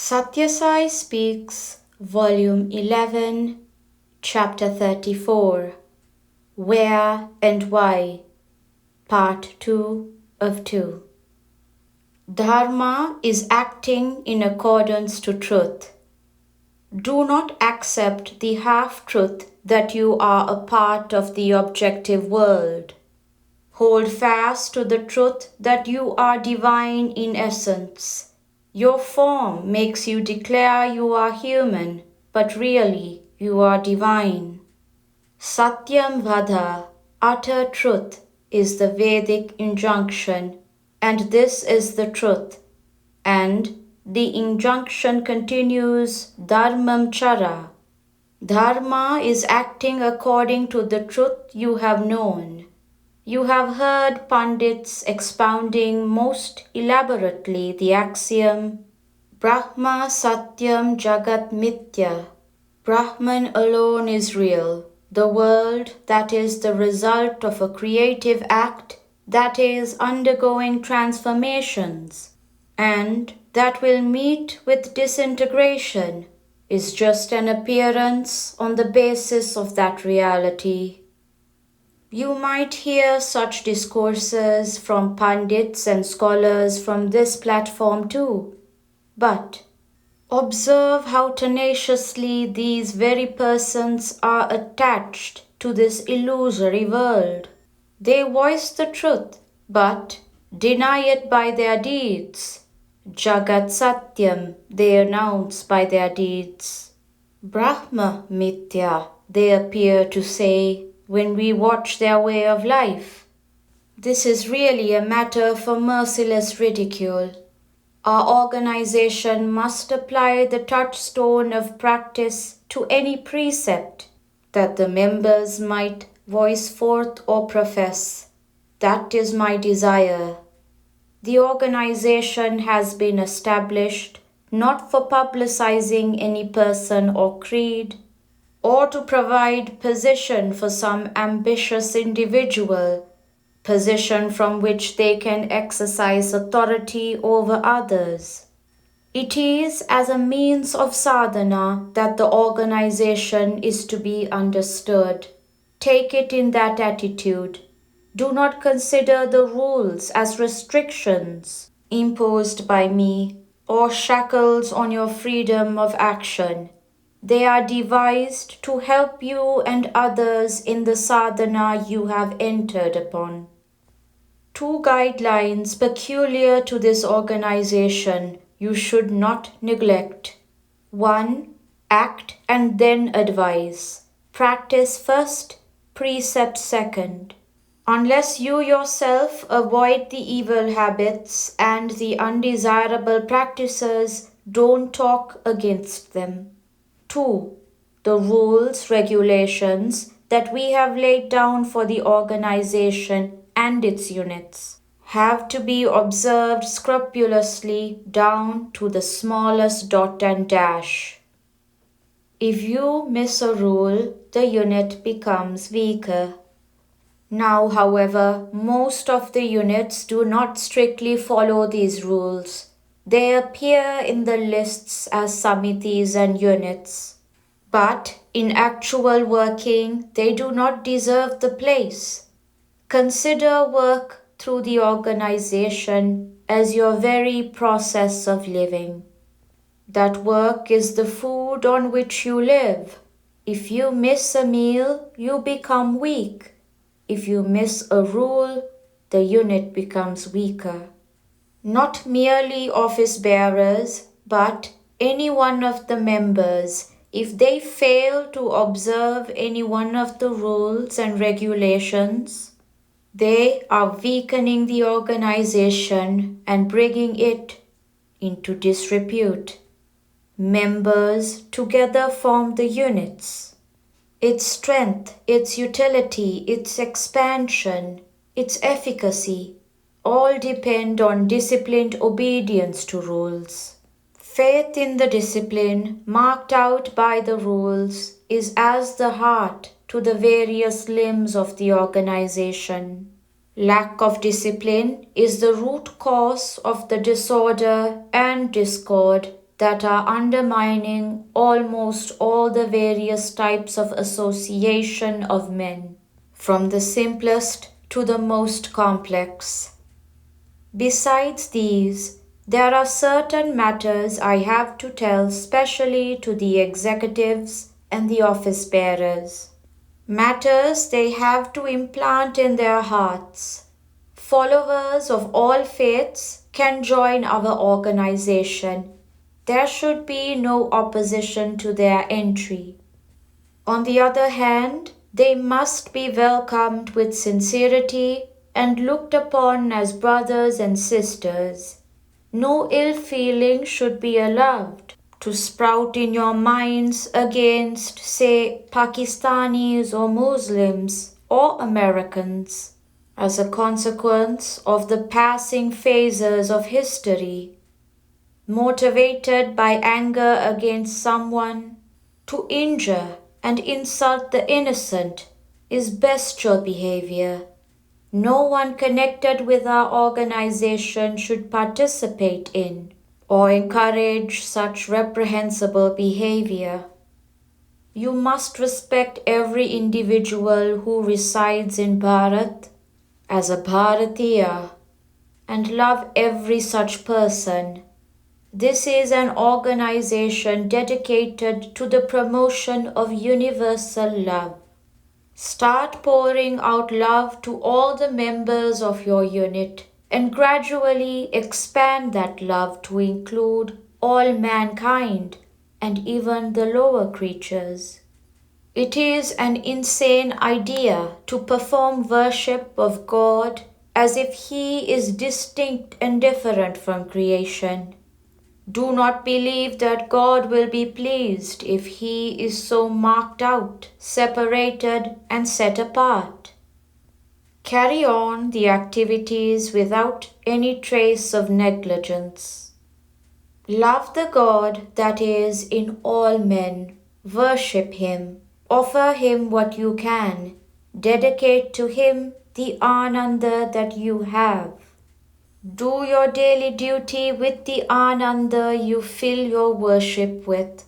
Sathya Sai Speaks, Volume 11, Chapter 34, Where and Why, Part 2 of 2. Dharma is acting in accordance to truth. Do not accept the half-truth that you are a part of the objective world. Hold fast to the truth that you are divine in essence. Your form makes you declare you are human, but really you are divine. Satyam Vada, utter truth, is the Vedic injunction, and this is the truth. And the injunction continues, Dharmam Chara. Dharma is acting according to the truth you have known. You have heard Pandits expounding most elaborately the axiom, Brahma Satyam Jagat Mithya. Brahman alone is real. The world, that is the result of a creative act, that is undergoing transformations, and that will meet with disintegration, is just an appearance on the basis of that reality. You might hear such discourses from Pandits and scholars from this platform too. But observe how tenaciously these very persons are attached to this illusory world. They voice the truth, but deny it by their deeds. Jagat Satyam they announce by their deeds. Brahma Mithya they appear to say when we watch their way of life. This is really a matter for merciless ridicule. Our organization must apply the touchstone of practice to any precept that the members might voice forth or profess. That is my desire. The organization has been established not for publicizing any person or creed, or to provide position for some ambitious individual, position from which they can exercise authority over others. It is as a means of sadhana that the organization is to be understood. Take it in that attitude. Do not consider the rules as restrictions imposed by me or shackles on your freedom of action. They are devised to help you and others in the sadhana you have entered upon. Two guidelines peculiar to this organization you should not neglect. 1. Act and then advise. Practice first, precept second. Unless you yourself avoid the evil habits and the undesirable practices, don't talk against them. 2. The rules, regulations that we have laid down for the organization and its units have to be observed scrupulously down to the smallest dot and dash. If you miss a rule, the unit becomes weaker. Now, however, most of the units do not strictly follow these rules. They appear in the lists as samitis and units. But in actual working, they do not deserve the place. Consider work through the organization as your very process of living. That work is the food on which you live. If you miss a meal, you become weak. If you miss a rule, the unit becomes weaker. Not merely office bearers, but any one of the members, if they fail to observe any one of the rules and regulations, they are weakening the organization and bringing it into disrepute. Members together form the units. Its strength, its utility, its expansion, its efficacy all depend on disciplined obedience to rules. Faith in the discipline marked out by the rules is as the heart to the various limbs of the organization. Lack of discipline is the root cause of the disorder and discord that are undermining almost all the various types of association of men, from the simplest to the most complex. Besides these, there are certain matters I have to tell specially to the executives and the office bearers. Matters they have to implant in their hearts. Followers of all faiths can join our organization. There should be no opposition to their entry. On the other hand, they must be welcomed with sincerity and looked upon as brothers and sisters. No ill feeling should be allowed to sprout in your minds against, say, Pakistanis or Muslims or Americans as a consequence of the passing phases of history. Motivated by anger against someone, to injure and insult the innocent is bestial behavior. No one connected with our organization should participate in or encourage such reprehensible behavior. You must respect every individual who resides in Bharat as a Bharatiya and love every such person. This is an organization dedicated to the promotion of universal love. Start pouring out love to all the members of your unit and gradually expand that love to include all mankind and even the lower creatures. It is an insane idea to perform worship of God as if He is distinct and different from creation. Do not believe that God will be pleased if He is so marked out, separated, and set apart. Carry on the activities without any trace of negligence. Love the God that is in all men, worship Him, offer Him what you can, dedicate to Him the Ananda that you have. Do your daily duty with the Ananda you fill your worship with.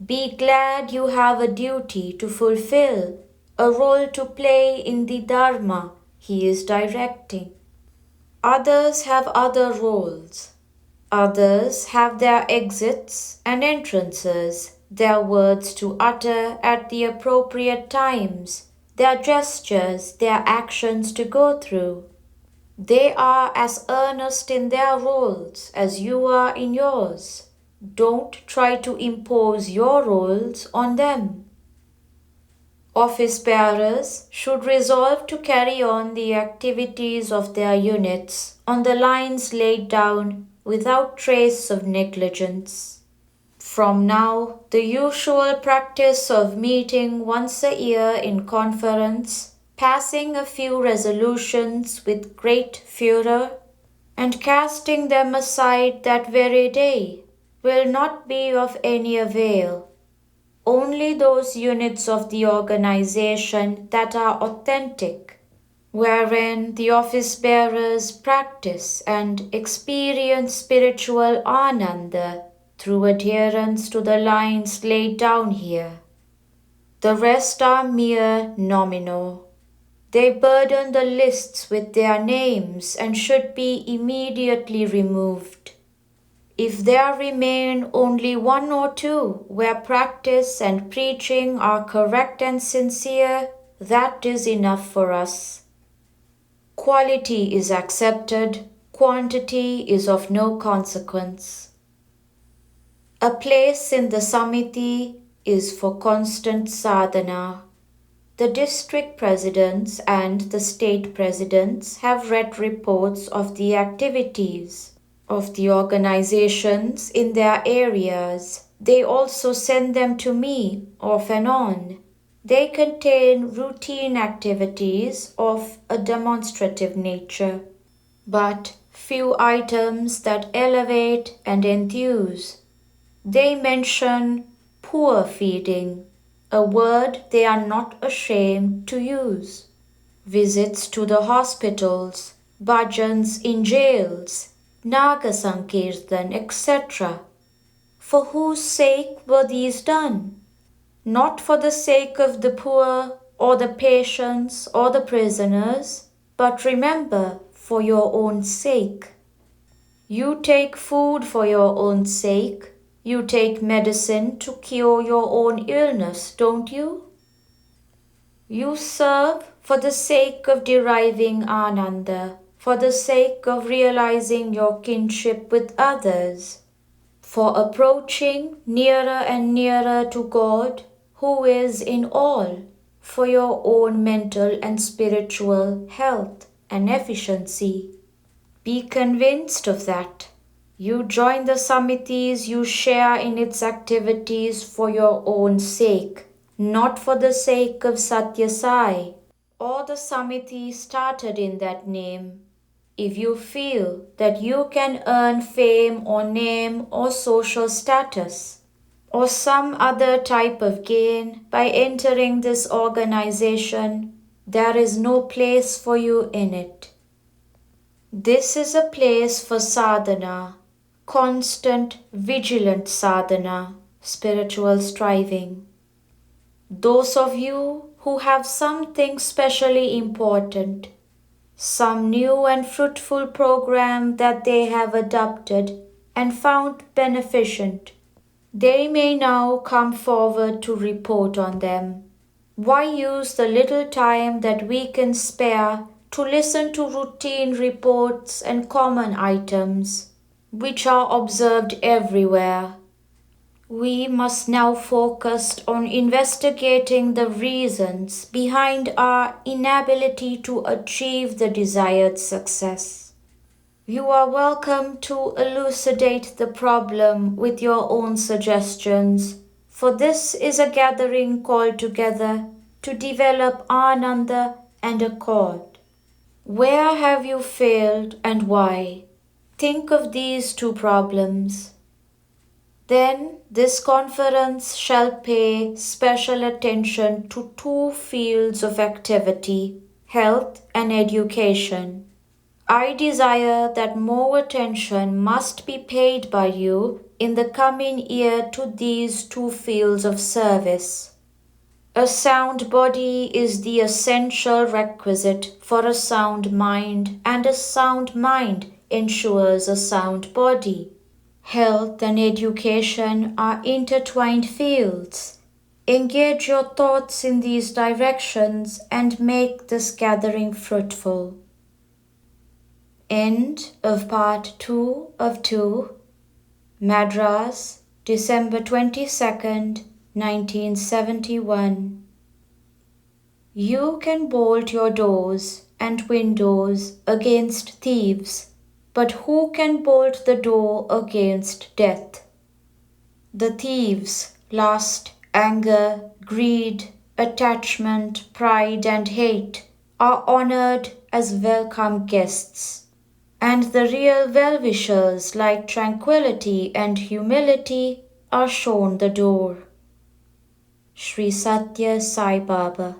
Be glad you have a duty to fulfill, a role to play in the Dharma He is directing. Others have other roles. Others have their exits and entrances, their words to utter at the appropriate times, their gestures, their actions to go through. They are as earnest in their roles as you are in yours. Don't try to impose your roles on them. Office bearers should resolve to carry on the activities of their units on the lines laid down without trace of negligence. From now, the usual practice of meeting once a year in conference, passing a few resolutions with great furor, and casting them aside that very day, will not be of any avail. Only those units of the organization that are authentic, wherein the office bearers practice and experience spiritual ananda through adherence to the lines laid down here. The rest are mere nominal. They burden the lists with their names and should be immediately removed. If there remain only one or two where practice and preaching are correct and sincere, that is enough for us. Quality is accepted, quantity is of no consequence. A place in the Samiti is for constant sadhana. The district presidents and the state presidents have read reports of the activities of the organizations in their areas. They also send them to me off and on. They contain routine activities of a demonstrative nature, but few items that elevate and enthuse. They mention poor feeding, a word they are not ashamed to use, visits to the hospitals, bhajans in jails, Naga Sankirtan, etc. For whose sake were these done? Not for the sake of the poor or the patients or the prisoners, but remember, for your own sake. You take food for your own sake. You take medicine to cure your own illness, don't you? You serve for the sake of deriving Ananda, for the sake of realizing your kinship with others, for approaching nearer and nearer to God, who is in all, for your own mental and spiritual health and efficiency. Be convinced of that. You join the Samitis, you share in its activities for your own sake, not for the sake of Sathya Sai or the Samiti started in that name. If you feel that you can earn fame or name or social status or some other type of gain by entering this organization, there is no place for you in it. This is a place for sadhana, constant, vigilant sadhana, spiritual striving. Those of you who have something specially important, some new and fruitful program that they have adopted and found beneficent, they may now come forward to report on them. Why use the little time that we can spare to listen to routine reports and common items, which are observed everywhere? We must now focus on investigating the reasons behind our inability to achieve the desired success. You are welcome to elucidate the problem with your own suggestions, for this is a gathering called together to develop Ananda and accord. Where have you failed and why? Think of these two problems. Then this conference shall pay special attention to two fields of activity, health and education. I desire that more attention must be paid by you in the coming year to these two fields of service. A sound body is the essential requisite for a sound mind, and a sound mind ensures a sound body. Health and education are intertwined fields. Engage your thoughts in these directions and make this gathering fruitful. End of part 2 of 2. Madras, December 22nd, 1971. You can bolt your doors and windows against thieves, but who can bolt the door against death? The thieves, lust, anger, greed, attachment, pride, and hate are honored as welcome guests, and the real well-wishers like tranquility and humility are shown the door. Sri Sathya Sai Baba.